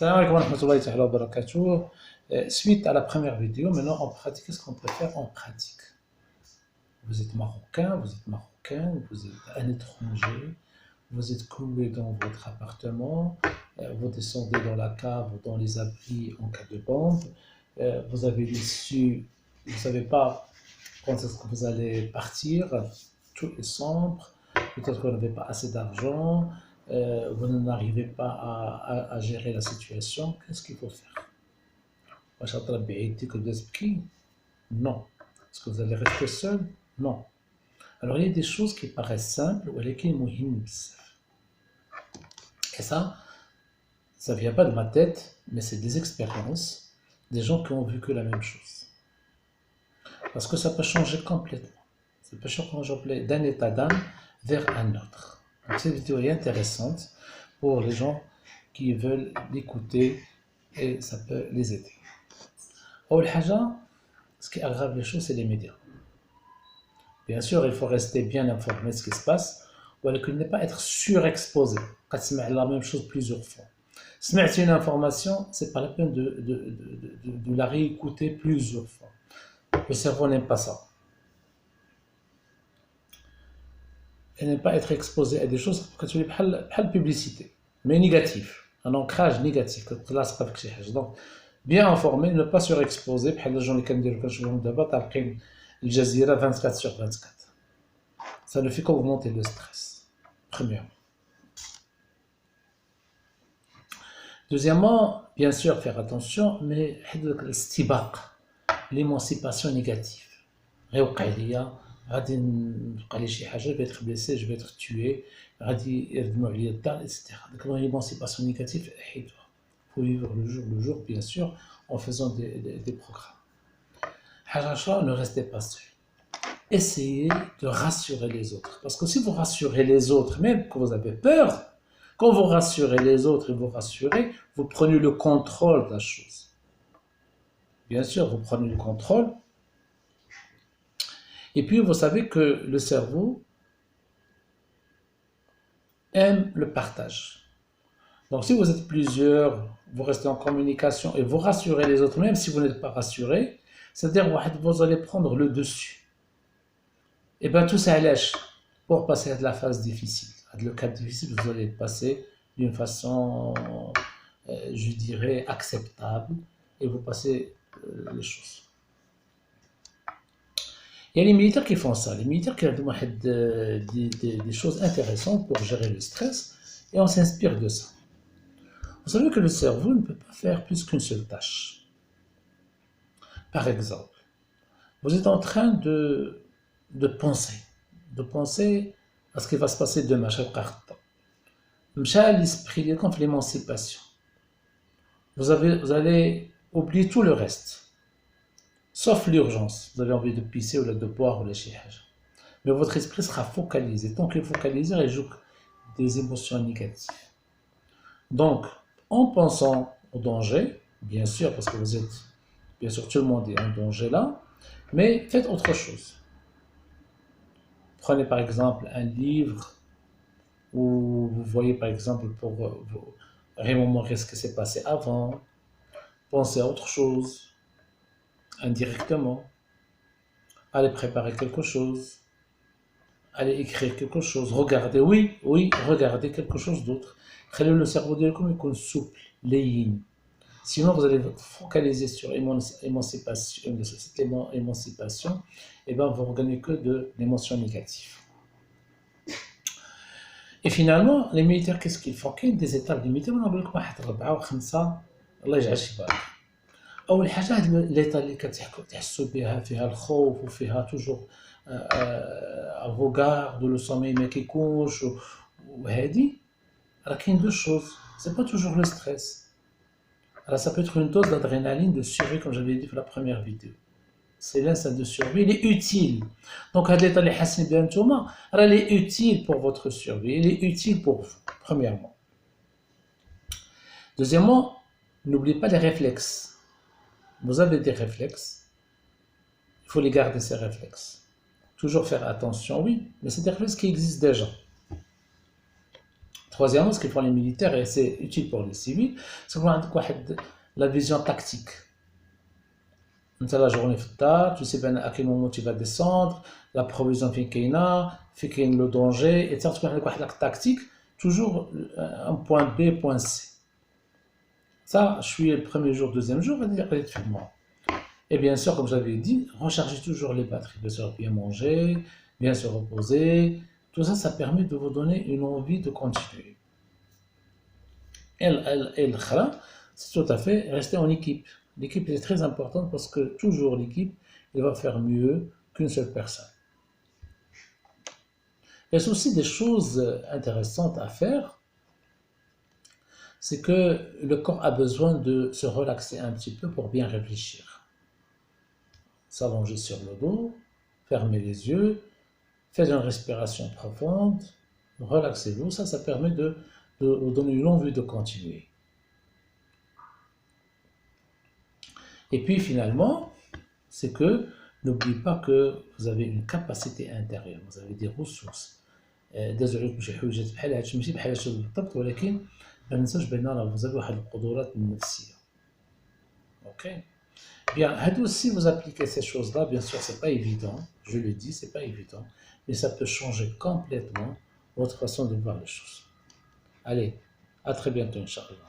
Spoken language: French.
Salam alaikum wa rahmatullahi wa barakatuh. Suite à la première vidéo, maintenant on pratique. Qu'est-ce qu'on peut faire? On pratique. Vous êtes marocain, vous êtes un étranger, vous êtes cloué dans votre appartement, vous descendez dans la cave, dans les abris en cas de bombe, vous avez l'issue, vous ne savez pas quand est-ce que vous allez partir, tout est sombre, peut-être que vous n'avez pas assez d'argent, vous n'arrivez pas à gérer la situation. Qu'est-ce qu'il faut faire? Non. Est-ce que vous allez rester seul? Non. Alors il y a des choses qui paraissent simples, et ça ne vient pas de ma tête, mais c'est des expériences, des gens qui ont vécu la même chose. Parce que ça peut changer complètement. Ça peut changer d'un état d'âme vers un autre. Donc cette vidéo est intéressante pour les gens qui veulent l'écouter et ça peut les aider. Ce qui aggrave les choses, c'est les médias. Bien sûr, il faut rester bien informé de ce qui se passe, ou alors qu'il ne pas être surexposé. Quand tu mets la même chose plusieurs fois. Si tu as une information, ce n'est pas la peine de la réécouter plusieurs fois. Le cerveau n'aime pas ça. Il n'aime pas être exposé à des choses que tu as la publicité, mais négatif, un ancrage négatif. Donc, bien informé, ne pas surexposer. Les gens qui ont dit que je vais Al Jazeera 24 sur 24. Ça ne fait qu'augmenter le stress, premièrement. Deuxièmement, bien sûr, faire attention, mais l'émancipation négative. Je vais être blessé, je vais être tué, etc. Donc l'émancipation négative, il faut vivre le jour, bien sûr, en faisant des programmes. Ne restez pas seul. Essayez de rassurer les autres. Parce que si vous rassurez les autres, même quand vous avez peur, quand vous rassurez les autres et vous rassurez, vous prenez le contrôle de la chose. Bien sûr, vous prenez le contrôle. Et puis, vous savez que le cerveau aime le partage. Donc, si vous êtes plusieurs, vous restez en communication et vous rassurez les autres, même si vous n'êtes pas rassuré, c'est-à-dire que vous allez prendre le dessus. Et bien tout ça lèche pour passer à de la phase difficile. Le cas difficile, vous allez passer d'une façon, je dirais, acceptable et vous passez les choses. Il y a les militaires qui font ça. Les militaires qui ont des choses intéressantes pour gérer le stress et on s'inspire de ça. Vous savez que le cerveau ne peut pas faire plus qu'une seule tâche. Par exemple, vous êtes en train de penser à ce qui va se passer demain. L'esprit comme l'émancipation. Vous allez oublier tout le reste, sauf l'urgence. Vous avez envie de pisser ou de boire ou de chiage. Mais votre esprit sera focalisé. Tant qu'il est focalisé, il joue des émotions négatives. Donc, en pensant au danger, bien sûr, parce que vous êtes, bien sûr, tout le monde est en danger là, mais faites autre chose. Prenez par exemple un livre où vous voyez par exemple pour remémorer ce qui s'est passé avant, pensez à autre chose, indirectement, allez préparer quelque chose, allez écrire quelque chose, regardez, oui, regardez quelque chose d'autre. Créez le cerveau de comme il est souple, léine. Sinon, vous allez vous focaliser sur cette émancipation, et bien vous ne regagnez que de l'émotion négative. Et finalement, les militaires, qu'est-ce qu'ils font? Il y a des étapes militaires, on a dit que 4 ou 5, الله يجعل شباب. أول حاجة هاد l'état اللي كتحسوا بها فيها الخوف وفيها toujours الغوغار لو سومي ما كيكونش وهادي راه كاين دو شوز c'est pas toujours le stress. Alors ça peut être une dose d'adrénaline de survie comme j'avais dit dans la première vidéo. C'est l'instinct de survie, il est utile. Donc, il est utile pour votre survie, il est utile pour vous, premièrement. Deuxièmement, n'oubliez pas les réflexes. Vous avez des réflexes, il faut les garder ces réflexes. Toujours faire attention, oui, mais c'est des réflexes qui existent déjà. Troisièmement, ce qu'ils font les militaires, et c'est utile pour les civils, c'est qu'on a la vision tactique. La journée tard, tu sais bien à quel moment tu vas descendre, la provision fait qu'il y a, le danger, et ça, tu as la tactique, toujours un point B, point C. Ça, je suis le premier jour, deuxième jour, effectivement. Et bien sûr, comme j'avais dit, rechargez toujours les batteries. Bien sûr, bien manger, bien se reposer. Tout ça, ça permet de vous donner une envie de continuer. Et le khara, c'est tout à fait rester en équipe. L'équipe est très importante parce que toujours l'équipe, elle va faire mieux qu'une seule personne. Il y a aussi des choses intéressantes à faire. C'est que le corps a besoin de se relaxer un petit peu pour bien réfléchir. S'allonger sur le dos, fermer les yeux, faire une respiration profonde, relaxez-vous. Ça permet de vous donner une envie de continuer. Et puis finalement, c'est que n'oubliez pas que vous avez une capacité intérieure, vous avez des ressources. désolé كل شي حويجات بحال هادشي ماشي بحال هادشي بالضبط ولكن ما ننساوش بان راه vous avez واحد القدرات النفسيه. OK. Bien, si vous appliquez ces choses-là, bien sûr, c'est pas évident, je le dis, c'est pas évident, mais ça peut changer complètement votre façon de voir les choses. Allez, à très bientôt, Inch'Allah.